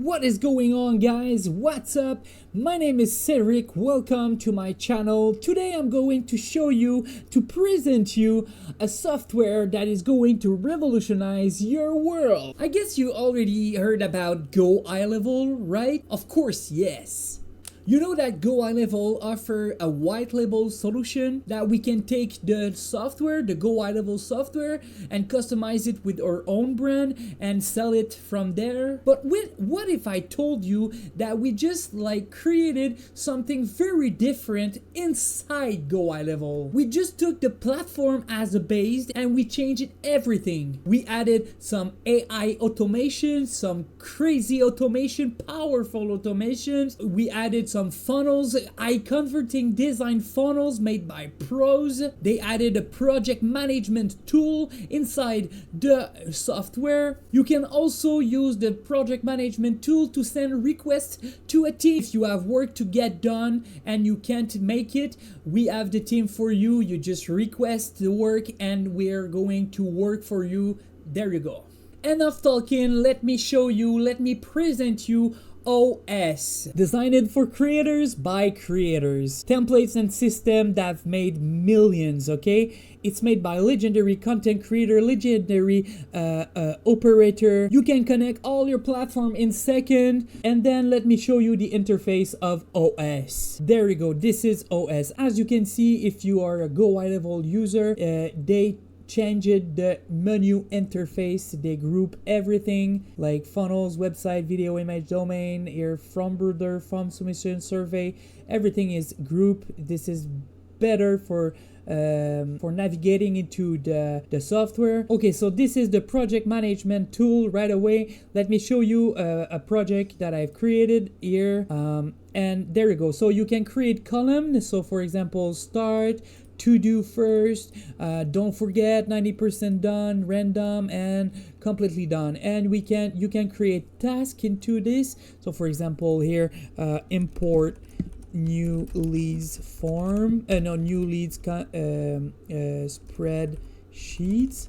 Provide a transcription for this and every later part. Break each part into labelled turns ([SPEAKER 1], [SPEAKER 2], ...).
[SPEAKER 1] What is going on, guys? What's up? My name is Cedric. Welcome to my channel. Today I'm going to present you a software that is going to revolutionize your world. I guess you already heard about GoHighLevel, right? Of course, yes. You know that GoHighLevel offer a white label solution that we can take the software, the GoHighLevel software, and customize it with our own brand and sell it from there. But what if I told you that we just created something very different inside GoHighLevel? We just took the platform as a base and we changed everything. We added some AI automation, some crazy automation, powerful automations. We added some funnels, eye-converting design funnels made by pros. They added a project management tool inside the software. You can also use the project management tool to send requests to a team. If you have work to get done and you can't make it, we have the team for you. You just request the work and we're going to work for you. There you go. Enough talking, let me present you OS, designed for creators by creators. Templates and system that have made millions, okay? It's made by legendary content creator, legendary operator. You can connect all your platform in second. And then let me show you the interface of OS. There you go, this is OS. As you can see, if you are a GoHighLevel user, they changed the menu interface. They group everything like funnels, website, video, image, domain, here from browser, from submission, survey. Everything is grouped. This is better for navigating into the software. Okay, so this is the project management tool. Right away, let me show you a project that I've created here. And there you go. So you can create columns. So for example, start, to do first, don't forget, 90% done, random, and completely done. And you can create tasks into this. So for example here, import new leads form, new leads spreadsheets.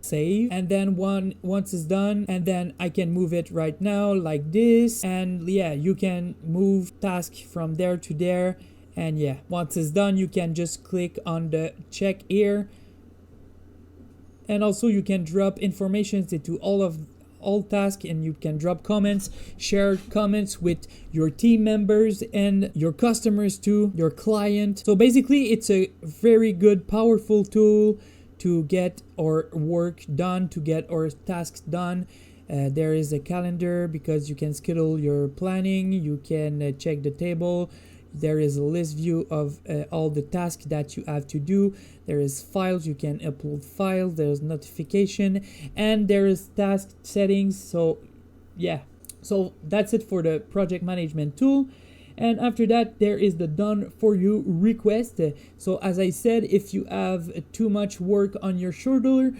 [SPEAKER 1] Save, and then once it's done, and then I can move it right now like this. And yeah, you can move task from there to there. And yeah, once it's done, you can just click on the check here. And also you can drop information into all tasks, and you can drop comments, share comments with your team members and your customers too, your client. So basically it's a very good, powerful tool to get our work done, to get our tasks done. There is a calendar because you can schedule your planning. You can check the table. There is a list view of all the tasks that you have to do. There is files, you can upload files. There's notification, and there is task settings. So yeah, so that's it for the project management tool. And after that, there is the done for you request. So as I said, if you have too much work on your shoulder,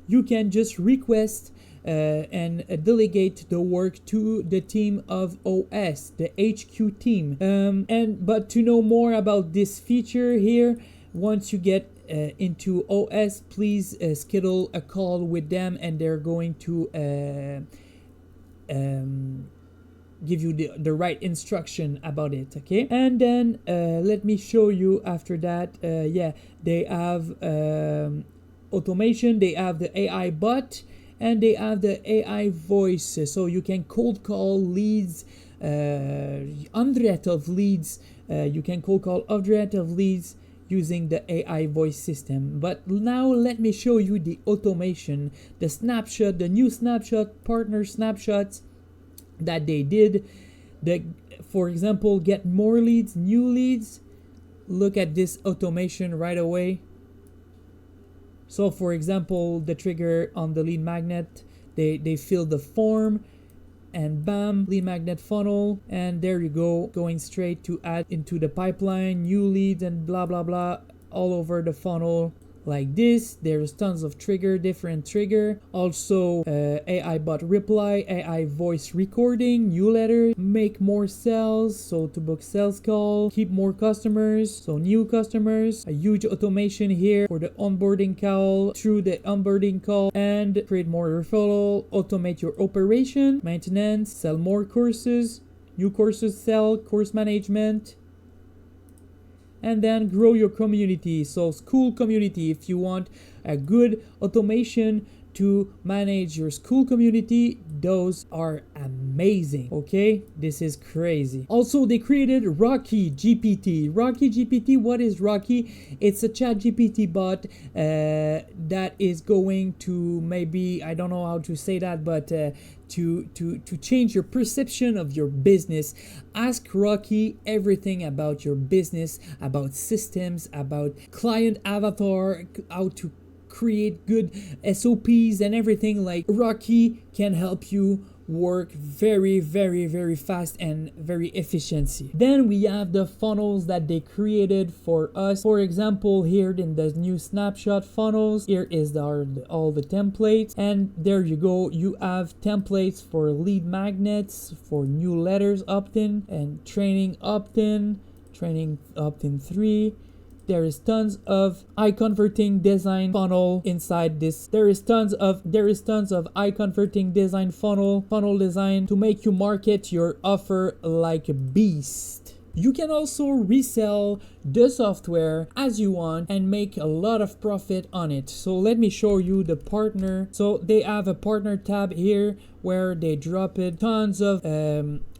[SPEAKER 1] you can just request and delegate the work to the team of OS, the HQ team. But to know more about this feature here, once you get into OS, please schedule a call with them, and they're going to give you the right instruction about it, okay? And then let me show you after that. Yeah, they have automation, they have the AI bot, and they have the AI voice. So you can cold call leads, hundreds of leads. You can cold call hundreds of leads using the AI voice system. But now let me show you the automation, the snapshot, the new snapshot, partner snapshots that they did. For example, get more leads, new leads. Look at this automation right away. So for example, the trigger on the lead magnet, they fill the form, and bam, lead magnet funnel, and there you go, going straight to add into the pipeline, new leads, and blah blah blah, all over the funnel. like this. There's tons of different trigger. Also AI bot reply, AI voice recording, newsletter, make more sales, so to book sales call, keep more customers, so new customers, a huge automation here for the onboarding call, through the onboarding call, and create more referral, automate your operation, maintenance, sell more courses, new courses sell, course management, and then grow your community. So school community, if you want a good automation to manage your school community, those are amazing. Okay, this is crazy. Also, they created Rocky GPT. Rocky GPT, what is Rocky? It's a chat GPT bot that is going to, maybe, I don't know how to say that, but to change your perception of your business. Ask Rocky everything about your business, about systems, about client avatar, how to create good SOPs and everything. Like, Rocky can help you work very, very, very fast and very efficiency. Then we have the funnels that they created for us. For example, here in the new snapshot funnels, here is all the templates, and there you go. You have templates for lead magnets, for new letters opt-in, and training opt-in 3. There is tons of eye converting design funnel inside this. There is tons of eye converting design funnel design to make you market your offer like a beast. You can also resell the software as you want and make a lot of profit on it. So let me show you the partner. So they have a partner tab here where they drop it tons of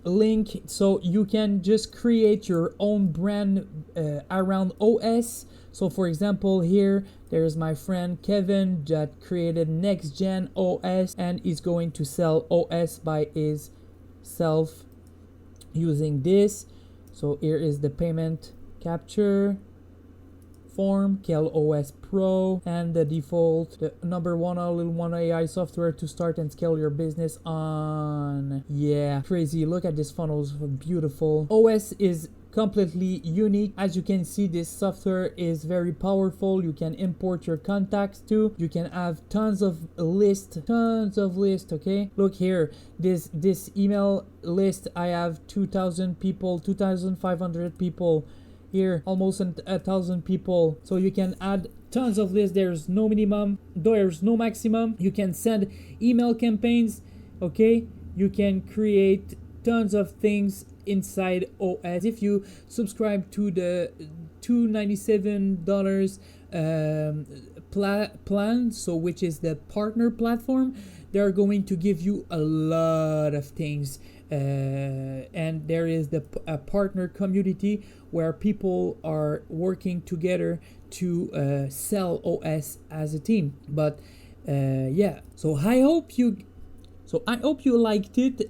[SPEAKER 1] link, so you can just create your own brand around OS. So for example, here there's my friend Kevin that created next gen OS and is going to sell OS by his self using this. So here is the payment capture form, KLOS Pro, and the default, the number one all-in-one AI software to start and scale your business on. Yeah, crazy. Look at this funnels, beautiful. OS is completely unique. As you can see, this software is very powerful. You can import your contacts to. You can have tons of lists. Okay, look here, this email list, I have 2,000 people, 2,500 people. Here, almost 1,000 people. So you can add tons of lists. There's no minimum, there's no maximum. You can send email campaigns. Okay, you can create tons of things inside OS. If you subscribe to the $297 plan, so which is the partner platform, they're going to give you a lot of things. And there is a partner community where people are working together to sell OS as a team. But yeah, so I hope you liked it.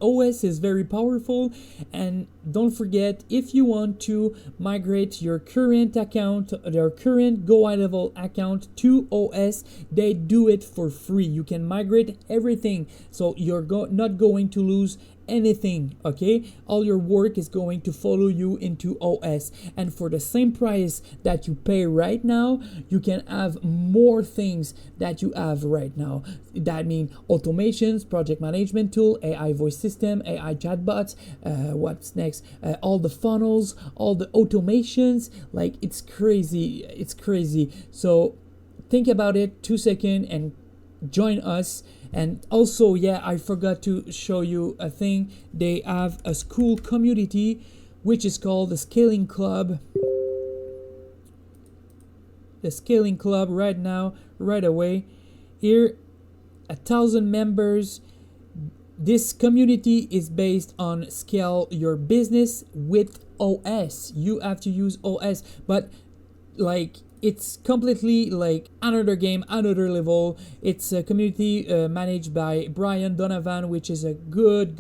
[SPEAKER 1] OS is very powerful, and don't forget, if you want to migrate your current account, their current GoHighLevel account to OS, they do it for free. You can migrate everything, so you're not going to lose anything. Okay, all your work is going to follow you into OS, and for the same price that you pay right now, you can have more things that you have right now. That means automations, project management tool, AI voice system, AI chatbots, what's next, all the funnels, all the automations. Like, it's crazy. So think about it 2 seconds and join us. And also, yeah, I forgot to show you a thing. They have a school community which is called the Scaling Club. The Scaling Club right now, right away. Here, 1,000 members. This community is based on scale your business with OS. You have to use OS, but like, it's completely like another game, another level. It's a community managed by Brian Donovan, which is a good,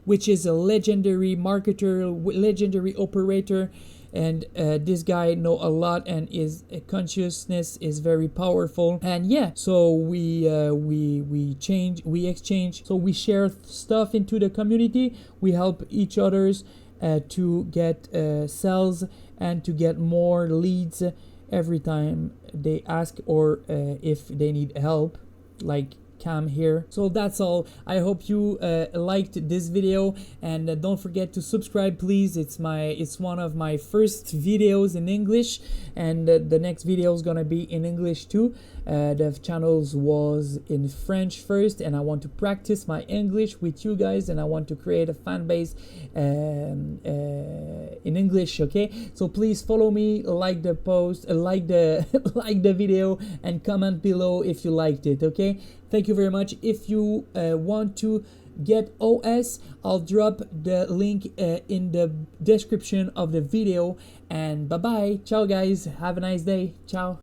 [SPEAKER 1] which is a legendary marketer, legendary operator. And this guy know a lot, and his consciousness is very powerful. And yeah, so we exchange, so we share stuff into the community. We help each others to get sales and to get more leads every time they ask or if they need help, like Cam here. So that's all. I hope you liked this video, and don't forget to subscribe, please. It's one of my first videos in English, and the next video is gonna be in English too. The channels was in French first, and I want to practice my English with you guys, and I want to create a fan base in English. Okay, so please follow me, like the post, like the like the video, and comment below if you liked it. Okay, thank you very much. If you want to get OS, I'll drop the link in the description of the video. And bye bye. Ciao guys, have a nice day. Ciao.